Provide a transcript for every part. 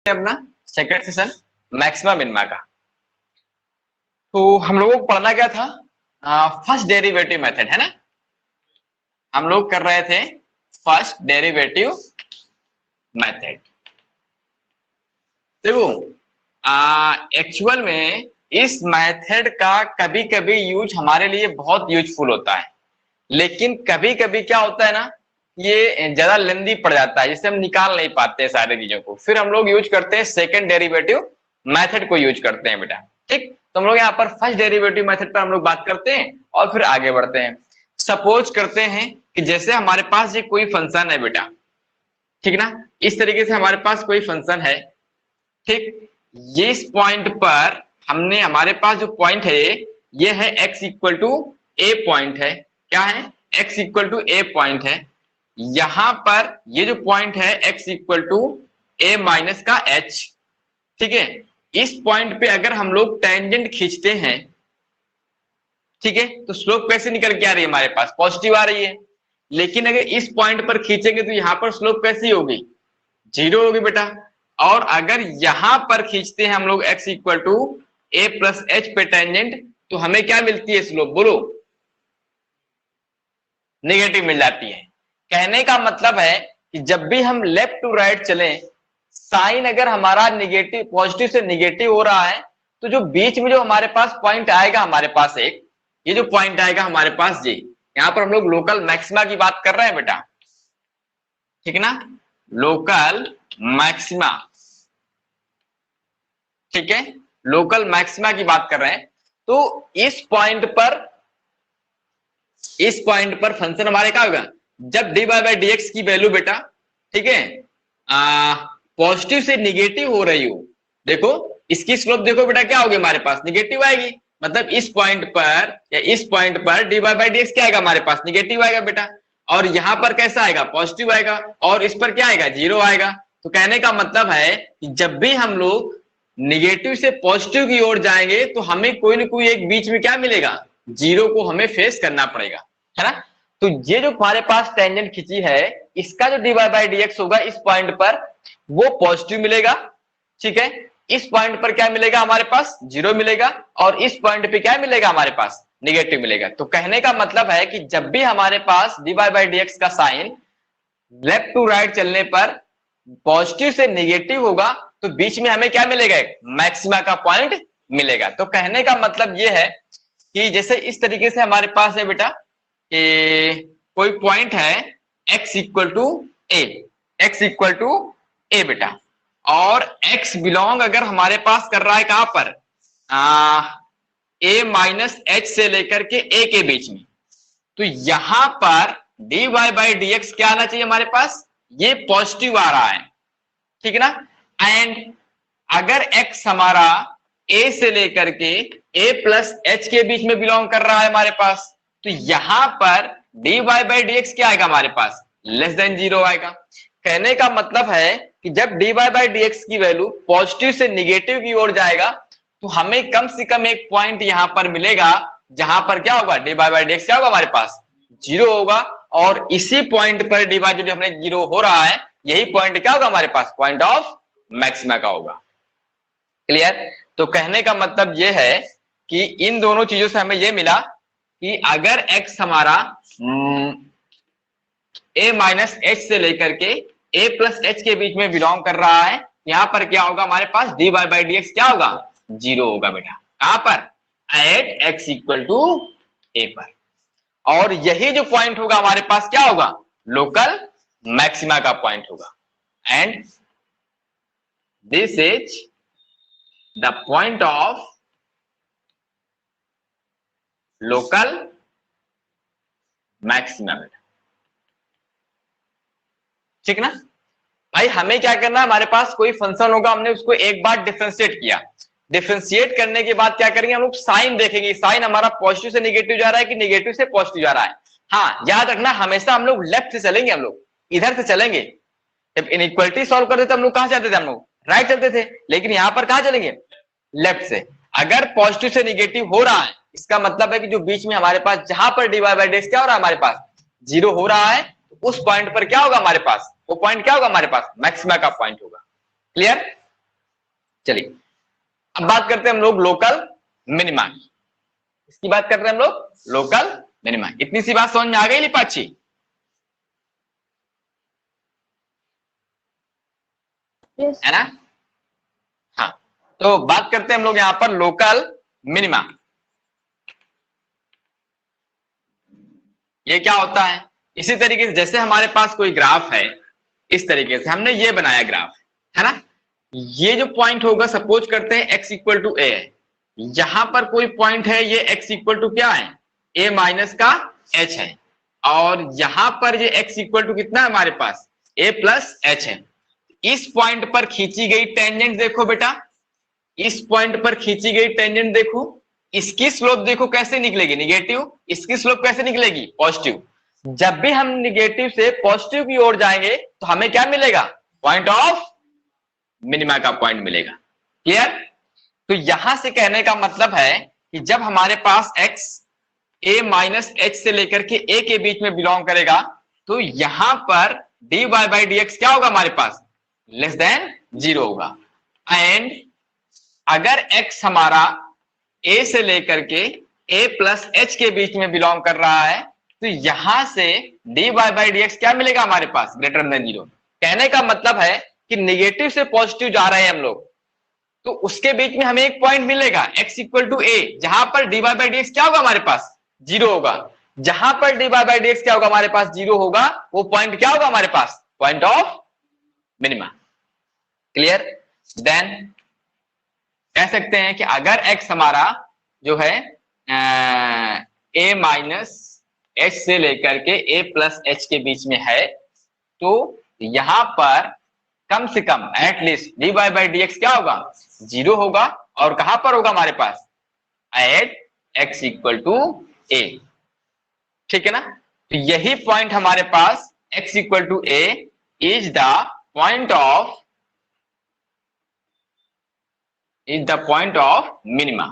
अपना second session maxima minima का। तो हम लोगों को पढ़ना क्या था, फर्स्ट डेरिवेटिव मेथड है ना। हम लोग कर रहे थे फर्स्ट डेरिवेटिव मेथड। देखो एक्चुअल में इस मेथड का कभी कभी यूज हमारे लिए बहुत यूजफुल होता है, लेकिन कभी कभी क्या होता है ना, ये ज्यादा लेंदी पड़ जाता है, जिससे हम निकाल नहीं पाते सारी चीजों को। फिर हम लोग यूज करते हैं सेकंड डेरिवेटिव मेथड को यूज करते हैं बेटा। ठीक, तो हम लोग यहाँ पर फर्स्ट डेरिवेटिव मेथड पर हम लोग बात करते हैं और फिर आगे बढ़ते हैं। सपोज करते हैं कि जैसे हमारे पास ये कोई फंक्शन है बेटा, ठीक ना, इस तरीके से हमारे पास कोई फंक्शन है। ठीक, ये इस पॉइंट पर हमने, हमारे पास जो पॉइंट है ये है x equal to a point है। क्या है? x equal to a point है। यहां पर ये जो पॉइंट है x equal to a minus का h। ठीक है, इस पॉइंट पे अगर हम लोग टेंजेंट खींचते हैं, ठीक है, तो स्लोप कैसे निकल के आ रही है हमारे पास? पॉजिटिव आ रही है। लेकिन अगर इस पॉइंट पर खींचेंगे तो यहां पर स्लोप कैसी होगी? जीरो होगी बेटा। और अगर यहां पर खींचते हैं हम लोग x equal to a plus h पे टेंजेंट, तो हमें क्या मिलती है स्लोप? बोलो, नेगेटिव मिल जाती है। कहने का मतलब है कि जब भी हम लेफ्ट टू राइट चलें, साइन अगर हमारा निगेटिव, पॉजिटिव से निगेटिव हो रहा है, तो जो बीच में जो हमारे पास पॉइंट आएगा, हमारे पास एक ये जो पॉइंट आएगा हमारे पास जी, यहां पर हम लोग लोकल मैक्सिमा की बात कर रहे हैं बेटा, ठीक है ना, लोकल मैक्सिमा। ठीक है, लोकल मैक्सिमा की बात कर रहे हैं। तो इस पॉइंट पर फंक्शन हमारे क्या होगा? जब dy बाई डी एक्स की वैल्यू बेटा, ठीक है, पॉजिटिव से निगेटिव हो रही हो, देखो इसकी स्लोप देखो बेटा क्या होगी हमारे पास? निगेटिव आएगी। मतलब इस पॉइंट पर या इस पॉइंट पर dy बाई डी एक्स क्या आएगा हमारे पास? निगेटिव आएगा बेटा। और यहां पर कैसा आएगा? पॉजिटिव आएगा। और इस पर क्या आएगा? जीरो आएगा। तो कहने का मतलब है कि जब भी हम लोग निगेटिव से पॉजिटिव की ओर जाएंगे तो हमें कोई ना कोई एक बीच में क्या मिलेगा? जीरो को हमें फेस करना पड़ेगा, है ना। तो ये जो हमारे पास टेंजेंट खींची है, इसका जो dy बाई डी एक्स होगा इस पॉइंट पर, वो पॉजिटिव मिलेगा। ठीक है, इस पॉइंट पर क्या मिलेगा हमारे पास? जीरो मिलेगा। और इस पॉइंट पे क्या मिलेगा हमारे पास? निगेटिव मिलेगा। तो कहने का मतलब है कि जब भी हमारे पास dy बाई डी एक्स का साइन लेफ्ट टू राइट चलने पर पॉजिटिव से निगेटिव होगा, तो बीच में हमें क्या मिलेगा? मैक्सिमा का पॉइंट मिलेगा। तो कहने का मतलब यह है कि जैसे इस तरीके से हमारे पास है बेटा कि कोई पॉइंट है x इक्वल टू ए बेटा, और x बिलोंग अगर हमारे पास कर रहा है कहां पर? a माइनस एच से लेकर के a के बीच में। तो यहां पर dy बाई डी एक्स क्या आना चाहिए हमारे पास? ये पॉजिटिव आ रहा है, ठीक है ना। एंड अगर x हमारा a से लेकर के a प्लस एच के बीच में बिलोंग कर रहा है हमारे पास, तो यहां पर dy बाई डी एक्स क्या आएगा हमारे पास? लेस देन जीरो आएगा। कहने का मतलब है कि जब dy बाई डी एक्स की वैल्यू पॉजिटिव से निगेटिव की ओर जाएगा, तो हमें कम से कम एक पॉइंट यहां पर मिलेगा जहां पर क्या होगा? dy बाई डी एक्स क्या होगा हमारे पास? जीरो होगा। और इसी पॉइंट पर dy जो हमने जीरो हो रहा है, यही पॉइंट क्या होगा हमारे पास? पॉइंट ऑफ मैक्सिमा का होगा। क्लियर? तो कहने का मतलब यह है कि इन दोनों चीजों से हमें यह मिला कि अगर x हमारा a माइनस एच से लेकर के a प्लस एच के बीच में बिलोंग कर रहा है, यहां पर क्या होगा हमारे पास? dy बाई डी एक्स क्या होगा? जीरो होगा बेटा। कहां पर? At x equal to a पर। और यही जो पॉइंट होगा हमारे पास क्या होगा? लोकल मैक्सिमा का पॉइंट होगा। And this is the point of local maxima बेटा। ठीक ना भाई, हमें क्या करना है? हमारे पास कोई फंक्शन होगा, हमने उसको एक बार डिफरेंशिएट किया। डिफरेंशिएट करने के बाद क्या करेंगे हम लोग? साइन देखेंगे, साइन हमारा पॉजिटिव से निगेटिव जा रहा है कि निगेटिव से पॉजिटिव जा रहा है। हाँ, याद रखना हमेशा हम लोग लेफ्ट से चलेंगे, हम लोग इधर से चलेंगे। जब इनइक्वालिटी सॉल्व करते थे हम लोग कहां जाते थे? हम लोग राइट चलते थे। लेकिन यहां पर कहां चलेंगे? लेफ्ट से। अगर पॉजिटिव से निगेटिव हो रहा है, इसका मतलब है कि जो बीच में हमारे पास जहां पर dy बाई डी एक्स क्या हो रहा है हमारे पास? जीरो हो रहा है, उस पॉइंट पर क्या होगा हमारे पास? वो पॉइंट क्या होगा हमारे पास? मैक्सिमा का पॉइंट होगा। क्लियर? चलिए अब बात करते हैं हम लोग लोकल मिनिमा की। इसकी बात कर रहे हैं हम लोग लोकल मिनिमा। इतनी सी बात समझ में आ गई लिपाची? यस। है ना? हाँ, तो बात करते हैं हम लोग यहाँ पर लोकल मिनिमा। ये क्या होता है? इसी तरीके से जैसे हमारे पास कोई ग्राफ है, इस तरीके से हमने ये बनाया ग्राफ, है ना? ये जो पॉइंट होगा, सपोज करते हैं x इक्वल टू ए है, यहां पर कोई पॉइंट है, ये x इक्वल टू क्या है, a माइनस का h है, और यहां पर ये x इक्वल टू कितना है हमारे पास, a प्लस h है। इस पॉइंट पर खींची गई टेंजेंट देखो बेटा, इस पॉइंट पर खींची गई टेंजेंट देखो, इसकी स्लोप देखो कैसे निकलेगी, निगेटिव। इसकी स्लोप कैसे निकलेगी, पॉजिटिव। जब भी हम निगेटिव से पॉजिटिव की ओर जाएंगे तो हमें क्या मिलेगा, पॉइंट ऑफ मिनिमा का पॉइंट मिलेगा। क्लियर? तो यहां से कहने का मतलब है कि जब हमारे पास x a माइनस एच से लेकर के a के बीच में बिलोंग करेगा, तो यहां पर dy बाई डी एक्स क्या होगा हमारे पास, लेस देन 0 होगा। एंड अगर x हमारा a से लेकर के a प्लस एच के बीच में बिलोंग कर रहा है, तो यहां से dy बाई डी एक्स क्या मिलेगा हमारे पास, ग्रेटर देन 0। कहने का मतलब है कि निगेटिव से पॉजिटिव जा रहे हैं हम लोग, तो उसके बीच में हमें एक पॉइंट मिलेगा x इक्वल टू ए, जहां पर dy बाई डी एक्स क्या होगा हमारे पास, 0 होगा। जहां पर dy बाई डी एक्स क्या होगा हमारे पास, 0 होगा, वो पॉइंट क्या होगा हमारे पास, point of minima. Clear? Then कह सकते हैं कि अगर x हमारा जो है a माइनस एच से लेकर के a प्लस एच के बीच में है, तो यहां पर कम से कम at least dy by d x क्या होगा, 0 होगा। और कहां पर होगा हमारे पास, at x equal to a. ठीक है ना? तो यही पॉइंट हमारे पास x equal to a is the point of minima.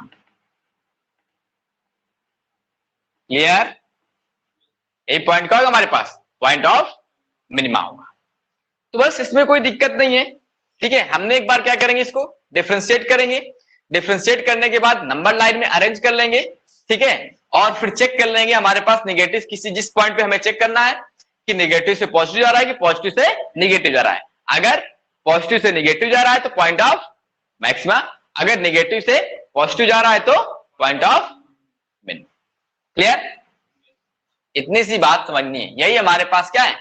Clear? ये पॉइंट क्या होगा हमारे पास, पॉइंट ऑफ मिनिमा होगा। तो बस इसमें कोई दिक्कत नहीं है। ठीक है, हमने एक बार क्या करेंगे, इसको डिफरेंशिएट करेंगे। डिफरेंशिएट करने के बाद नंबर लाइन में अरेंज कर लेंगे। ठीक है, और फिर चेक कर लेंगे हमारे पास निगेटिव किसी, जिस पॉइंट पे हमें चेक करना है कि निगेटिव से पॉजिटिव जा रहा है कि पॉजिटिव से निगेटिव जा रहा है। अगर पॉजिटिव से निगेटिव जा रहा है तो पॉइंट ऑफ मैक्सिमा, अगर निगेटिव से पॉजिटिव जा रहा है तो पॉइंट ऑफ मिन। क्लियर? इतनी सी बात समझनी है। यही हमारे पास क्या है,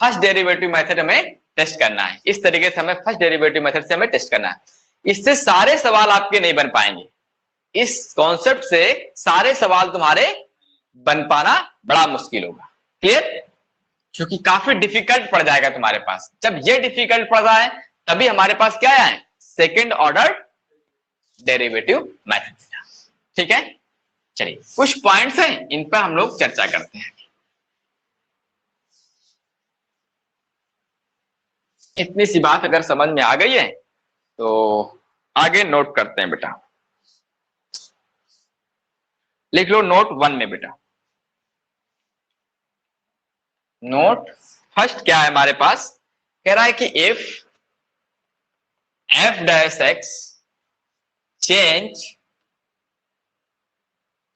फर्स्ट डेरिवेटिव मेथड हमें टेस्ट करना है। इस तरीके से हमें फर्स्ट डेरिवेटिव मेथड से हमें टेस्ट करना है। इससे सारे सवाल आपके नहीं बन पाएंगे, इस कॉन्सेप्ट से सारे सवाल तुम्हारे बन पाना बड़ा मुश्किल होगा। क्लियर? क्योंकि काफी डिफिकल्ट पड़ जाएगा तुम्हारे पास। जब ये डिफिकल्ट पड़ रहा है तभी हमारे पास क्या है, सेकेंड ऑर्डर डेरिवेटिव मेथड। ठीक है, चलिए कुछ पॉइंट्स हैं, इन पर हम लोग चर्चा करते हैं। इतनी सी बात अगर समझ में आ गई है तो आगे नोट करते हैं बेटा। लिख लो नोट 1 में बेटा। नोट फर्स्ट क्या है हमारे पास, कह रहा है कि if f dash x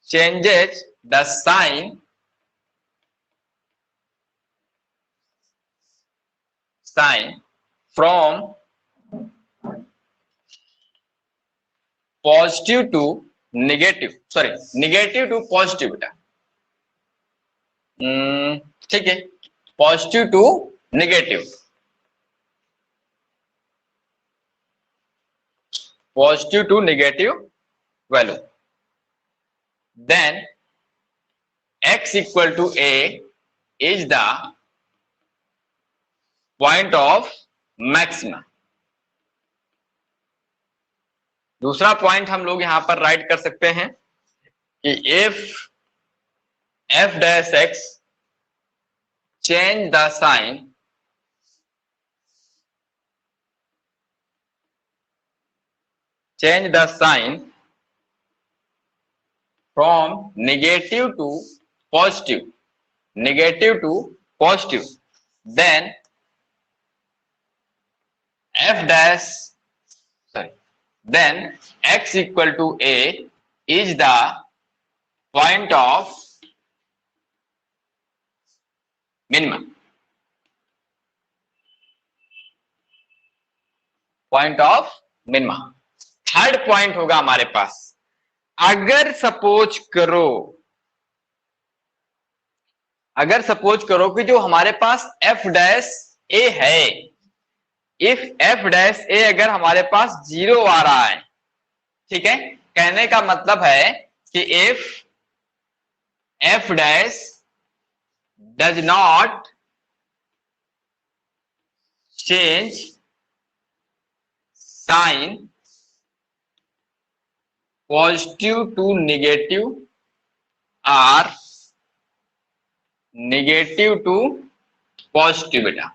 changes the sign from positive to negative, sorry negative to positive बेटा। ठीक है, positive to negative, positive to negative value, then x equal to a is the point of maxima. दूसरा पॉइंट हम लोग यहां पर write कर सकते हैं कि if f dash x change the sign from negative to positive, then f dash, sorry, then x equal to a is the point of minimum. Point of minima. Third point होगा हमारे पास, अगर suppose करो कि जो हमारे पास F dash ए है, if f dash a अगर हमारे पास 0 आ रहा है, ठीक है, कहने का मतलब है कि if f dash does not change sign positive to negative और नेगेटिव टू पॉजिटिव, बेटा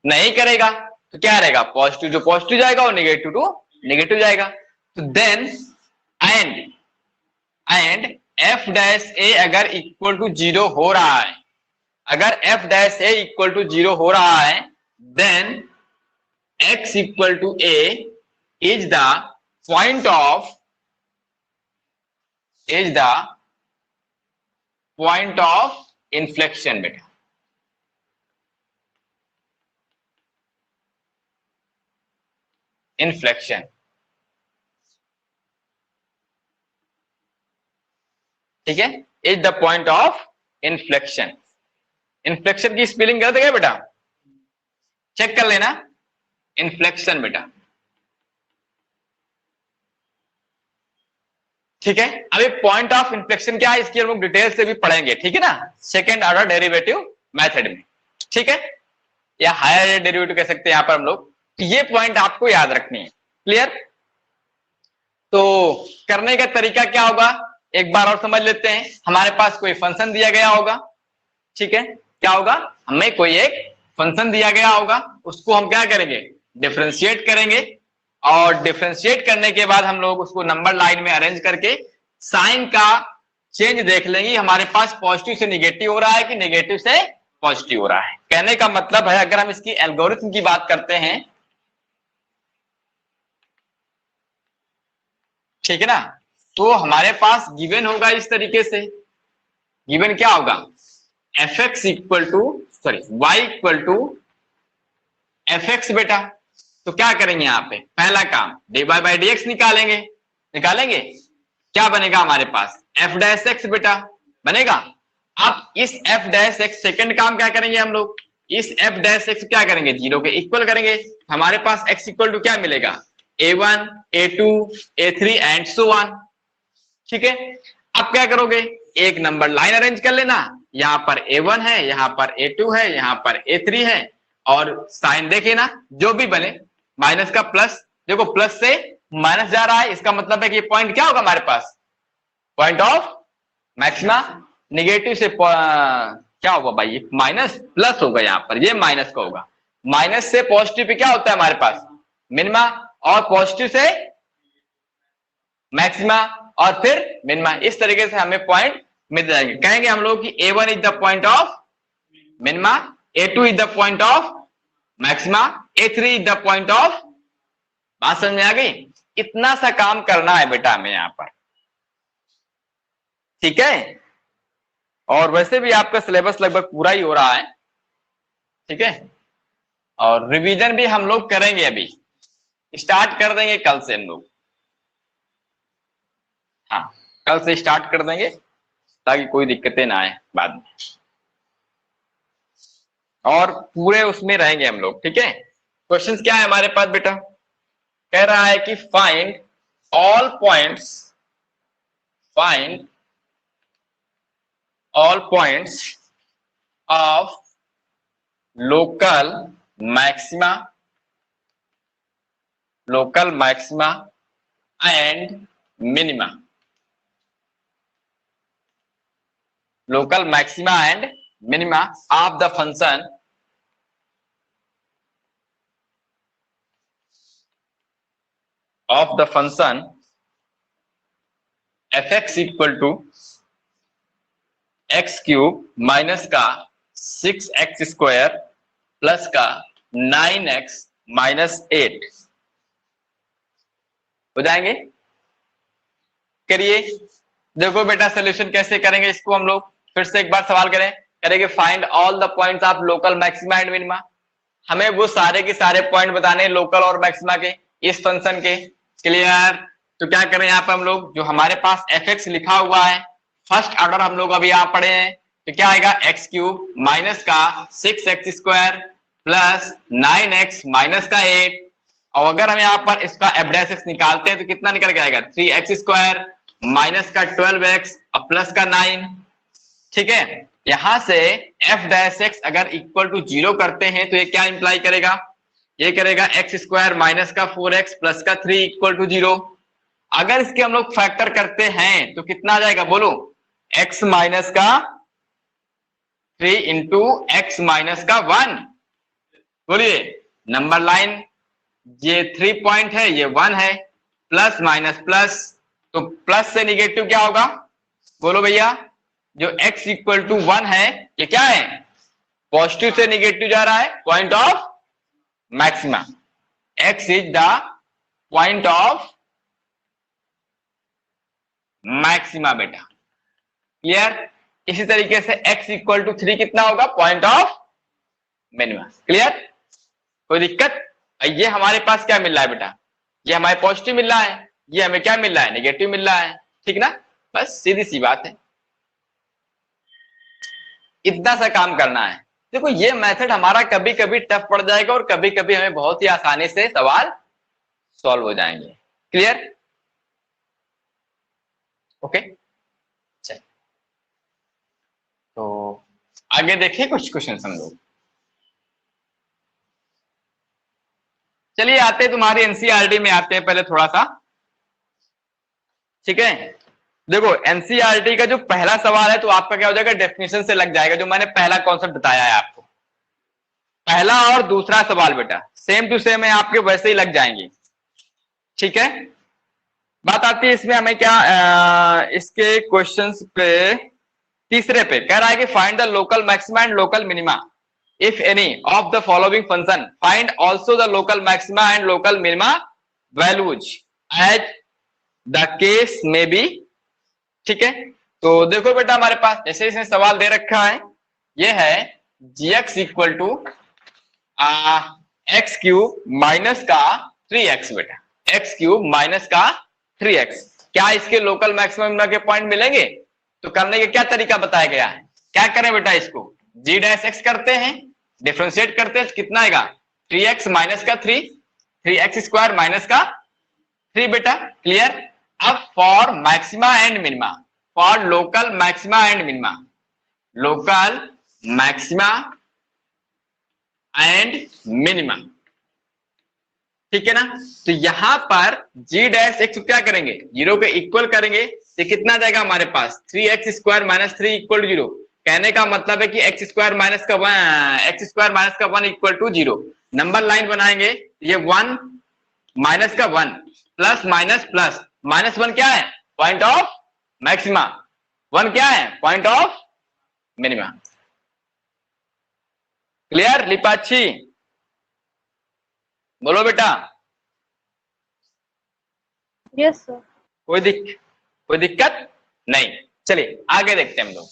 नहीं करेगा तो क्या रहेगा, पॉजिटिव जो पॉजिटिव जाएगा और नेगेटिव टू नेगेटिव जाएगा। तो then and f dash a अगर इक्वल टू 0 हो रहा है, अगर f dash a equal to 0 हो रहा है, then x equal to a is the point of inflection, बेटा इन्फ्लेक्शन, ठीक है, is the point of inflection. Inflection की स्पेलिंग गलत है क्या बेटा, चेक कर लेना, इन्फ्लेक्शन बेटा, ठीक है। अभी पॉइंट ऑफ इन्फ्लेक्शन क्या है इसकी हम लोग डिटेल से भी पढ़ेंगे, ठीक है ना, सेकेंड ऑर्डर डेरिवेटिव मेथड में, ठीक है, या हायर डेरिवेटिव कह सकते हैं यहां पर हम लोग। ये पॉइंट आपको याद रखनी है, क्लियर। तो करने का तरीका क्या होगा एक बार और समझ लेते हैं। हमारे पास कोई फंक्शन दिया गया होगा, ठीक है, क्या होगा, हमें कोई एक फंक्शन दिया गया होगा, उसको हम क्या करेंगे, डिफरेंशिएट करेंगे, और डिफरेंशिएट करने के बाद हम लोग उसको नंबर लाइन में अरेंज करके साइन का चेंज देख लेंगे, हमारे पास पॉजिटिव से निगेटिव हो रहा है कि नेगेटिव से पॉजिटिव हो रहा है। कहने का मतलब है अगर हम इसकी एल्गोरिथम की बात करते हैं, ठीक है ना, तो हमारे पास गिवन होगा इस तरीके से, गिवन क्या होगा, f x equal to y equal to f x बेटा। तो क्या करेंगे यहाँ पे, पहला काम d y by d x निकालेंगे, क्या बनेगा हमारे पास, एफ डैश एक्स बेटा बनेगा। अब इस एफ डैश एक्स सेकंड काम क्या करेंगे हम लोग, इस एफ डैश एक्स क्या करेंगे, 0 के इक्वल करेंगे, हमारे पास एक्स इक्वल टू क्या मिलेगा, a1 a2 a3 and so on, ठीक है। अब क्या करोगे, एक नंबर लाइन अरेंज कर लेना, यहाँ पर a1 है, यहाँ पर a2 है, यहाँ पर a3 है, और साइन देखे ना जो भी बने, माइनस का प्लस, देखो प्लस से माइनस जा रहा है, इसका मतलब है कि पॉइंट क्या होगा हमारे पास, पॉइंट ऑफ मैक्सिमा। निगेटिव से क्या होगा भाई, माइनस प्लस होगा, यहाँ पर ये माइनस का होगा, माइनस से पॉजिटिव पे क्या होता है हमारे पास, मिनिमा, और पॉजिटिव से मैक्सिमा, और फिर मिनिमा। इस तरीके से हमें पॉइंट मिल जाएंगे। कहेंगे हम लोग कि a1 is the point of minima, a2 is the point of maxima, a3 is the point of, बात समझ में आ गई। इतना सा काम करना है बेटा हमें यहाँ पर, ठीक है। और वैसे भी आपका सिलेबस लगभग पूरा ही हो रहा है, ठीक है, और रिवीजन भी हम लोग करेंगे, अभी स्टार्ट कर देंगे कल से हम लोग, हाँ कल से स्टार्ट कर देंगे ताकि कोई दिक्कतें ना आए बाद में, और पूरे उसमें रहेंगे हम लोग, ठीक है। क्वेश्चंस क्या है हमारे पास बेटा, कह रहा है कि find all points of local maxima and minima, local maxima and minima of the function fx equal to x cube minus का 6x स्क्वायर प्लस का 9x माइनस 8, हो जाएंगे। करिए, देखो बेटा सोल्यूशन कैसे करेंगे इसको हम लोग। फिर से एक बार सवाल करेंगे find all the points of local maxima and minima. हमें वो सारे के सारे पॉइंट बताने हैं लोकल और मैक्सिमा के इस फंक्शन के। क्लियर? तो क्या करें यहाँ पर हम लोग, जो हमारे पास एफ एक्स लिखा हुआ है फर्स्ट ऑर्डर हम लोग अभी यहाँ पढ़े हैं, तो क्या आएगा एक्स क्यूब माइनस का 6x² प्लस 9x माइनस का 8। और अगर हम यहाँ पर इसका एफ डैश एक्स निकालते हैं तो कितना निकल के आएगा 3x² माइनस का 12x और प्लस का 9। ठीक है, यहां से एफ डैश एक्स अगर इक्वल टू 0 करते हैं तो ये क्या इंप्लाई करेगा, ये करेगा x² माइनस का 4x प्लस का 3 इक्वल टू 0। अगर इसके हम लोग फैक्टर करते हैं तो कितना आ जाएगा बोलो, x माइनस का 3 इंटू एक्स माइनस का 1। बोलिए नंबर लाइन, ये 3 पॉइंट है, ये 1 है, प्लस माइनस प्लस, तो प्लस से निगेटिव क्या होगा बोलो भैया, जो x इक्वल टू 1 है ये क्या है, पॉजिटिव से निगेटिव जा रहा है, point of maxima. x is the point of maxima बेटा। क्लियर? इसी तरीके से x इक्वल टू 3 कितना होगा, पॉइंट ऑफ मिनिमा। क्लियर? कोई दिक्कत? ये हमारे पास क्या मिल रहा है बेटा, ये हमारे पॉजिटिव मिल रहा है, ये हमें क्या मिल रहा है, नेगेटिव मिल रहा है। ठीक ना, बस सीधी सी बात है, इतना सा काम करना है। देखो ये मेथड हमारा कभी कभी टफ पड़ जाएगा और कभी कभी हमें बहुत ही आसानी से सवाल सॉल्व हो जाएंगे। क्लियर? ओके, चलिए तो आगे देखिए कुछ क्वेश्चन हम लोग। चलिए आते हैं तुम्हारी एनसीईआरटी में, आते हैं पहले थोड़ा सा। ठीक है, देखो एनसीईआरटी का जो पहला सवाल है तो आपका क्या हो जाएगा, डेफिनेशन से लग जाएगा, जो मैंने पहला कॉन्सेप्ट बताया है आपको। पहला और दूसरा सवाल बेटा सेम टू सेम है आपके, वैसे ही लग जाएंगे। ठीक है, बात आती है इसमें हमें क्या, इसके क्वेश्चंस पे तीसरे पे कह रहा है कि find the local maxima and local minima if any of the following function, find also the local maxima and local minima values as the case में बी। ठीक है, तो देखो बेटा हमारे पास जैसे इसने सवाल दे रखा है, ये है gx equal to x cube minus का 3x बेटा, एक्स क्यूब माइनस का 3x। क्या इसके लोकल मैक्सिमम के पॉइंट मिलेंगे? तो करने का क्या तरीका बताया गया है, क्या करें बेटा, इसको g डैश x करते हैं, डिफरेंशिएट करते हैं, कितना आएगा 3x माइनस का 3, 3x² माइनस का 3 बेटा। क्लियर? अब for maxima and minima, for local maxima and minima, local maxima and minima. ठीक है ना, तो यहां पर g डैश एक्स क्या करेंगे, 0 के इक्वल करेंगे, तो कितना जाएगा हमारे पास 3x² माइनस 3 इक्वल टू 0। कहने का मतलब है कि x² माइनस का 1 इक्वल टू 0। नंबर लाइन बनाएंगे, ये 1 माइनस का 1 प्लस माइनस प्लस, -1 क्या है, पॉइंट ऑफ मैक्सिमा, 1 क्या है, पॉइंट ऑफ मिनिमा। क्लियर लिपाची? बोलो बेटा। Yes sir. कोई दिक्कत नहीं। चलिए आगे देखते हैं हम लोग।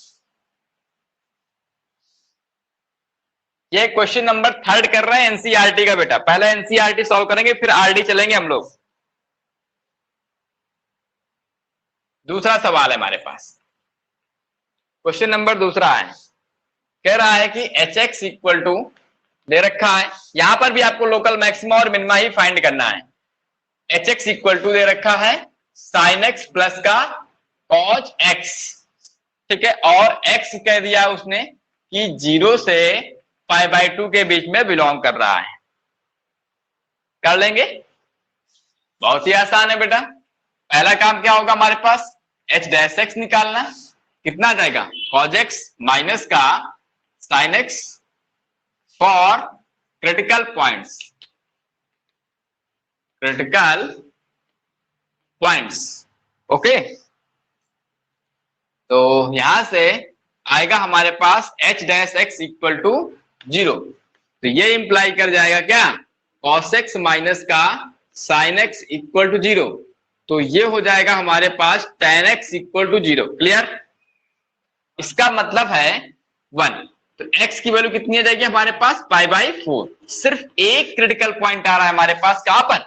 ये क्वेश्चन नंबर 3 कर रहे हैं एनसीईआरटी का बेटा। पहले एनसीईआरटी सॉल्व करेंगे फिर आरडी चलेंगे हम लोग। दूसरा सवाल है हमारे पास, क्वेश्चन नंबर दूसरा है, कह रहा है कि एच एक्स इक्वल टू दे रखा है, यहां पर भी आपको लोकल मैक्सिमा और मिनिमा ही फाइंड करना है। एच एक्स इक्वल टू दे रखा है साइन एक्स प्लस का कॉज एक्स। ठीक है, और एक्स कह दिया उसने कि 0 से π/2 के बीच में बिलोंग कर रहा है। कर लेंगे, बहुत ही आसान है बेटा। पहला काम क्या होगा हमारे पास, एच डैश एक्स निकालना, कितना आ जाएगा कॉज एक्स माइनस का sin x for critical points, okay. तो यहां से आएगा हमारे पास h dash x equal to 0, तो ये इंप्लाई कर जाएगा क्या, कॉस एक्स माइनस का साइन एक्स इक्वल टू 0। तो ये हो जाएगा हमारे पास tan x equal to 0। Clear? इसका मतलब है 1। तो x की वैल्यू कितनी आ जाएगी हमारे पास? π/4। सिर्फ एक क्रिटिकल पॉइंट आ रहा है हमारे पास कहां पर,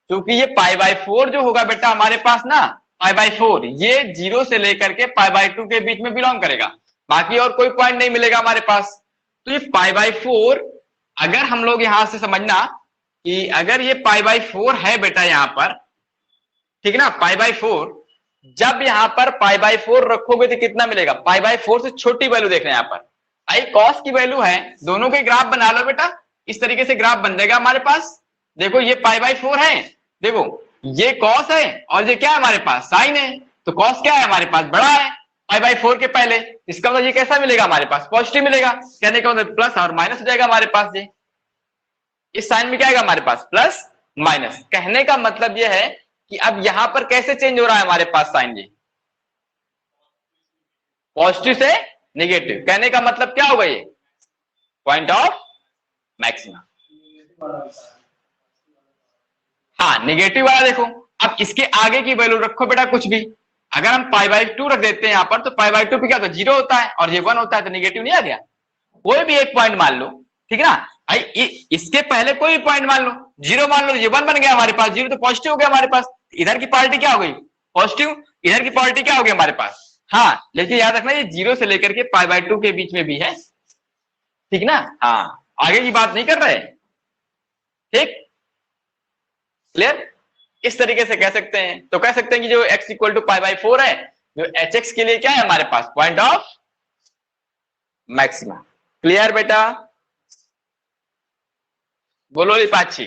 क्योंकि ये π/4 जो होगा बेटा हमारे पास ना, π/4 ये 0 से लेकर के π/2 के बीच में बिलोंग करेगा, बाकी और कोई पॉइंट नहीं मिलेगा हमारे पास। तो ये π/4 अगर हम लोग यहां से समझना कि अगर ये π/4 है बेटा यहां पर, ठीक ना, π/4, जब यहां पर π/4 रखोगे तो कितना मिलेगा? π/4 से छोटी वैल्यू देख रहे हैं यहाँ पर, आई कॉस की वैल्यू है, दोनों के ग्राफ बना लो बेटा, इस तरीके से ग्राफ बन जाएगा हमारे पास। देखो ये π/4 है, देखो ये कॉस है और ये क्या है हमारे पास? साइन है। तो कॉस क्या है हमारे पास? बड़ा है π/4 के पहले, इसका मतलब ये कैसा मिलेगा हमारे पास? पॉजिटिव मिलेगा। कहने का मतलब प्लस और माइनस हो जाएगा हमारे पास। ये इस साइन में क्या आएगा हमारे पास? Plus minus. कहने का मतलब ये है कि अब यहां पर कैसे चेंज हो रहा है हमारे पास साइन? ये पॉजिटिव से नेगेटिव। कहने का मतलब क्या होगा? ये पॉइंट ऑफ मैक्सिमा। हाँ, नेगेटिव वाला देखो। अब इसके आगे की वैल्यू रखो बेटा कुछ भी, अगर हम π/2 रख देते हैं यहां पर, तो π/2 पे क्या होता है? 0 होता है और ये 1 होता है, तो नेगेटिव नहीं आ गया। कोई भी एक पॉइंट मान लो, ठीक है ना, इसके पहले कोई भी पॉइंट मान लो, 0 मान लो, ये 1 बन गया हमारे पास, 0 तो पॉजिटिव हो गया हमारे पास। इधर की पार्टी क्या हो गई? पॉजिटिव। इधर की पार्टी क्या हो गई हमारे पास? हाँ, लेकिन याद रखना ये 0 से लेकर के π/2 के बीच में भी है, ठीक ना। हाँ, आगे की बात नहीं कर रहे, ठीक? क्लियर? इस तरीके से कह सकते हैं। तो कह सकते हैं कि जो x इक्वल टू π/4 है, जो hx के लिए क्या है हमारे पास? Point of maxima. क्लियर बेटा? बोलो लिपाची।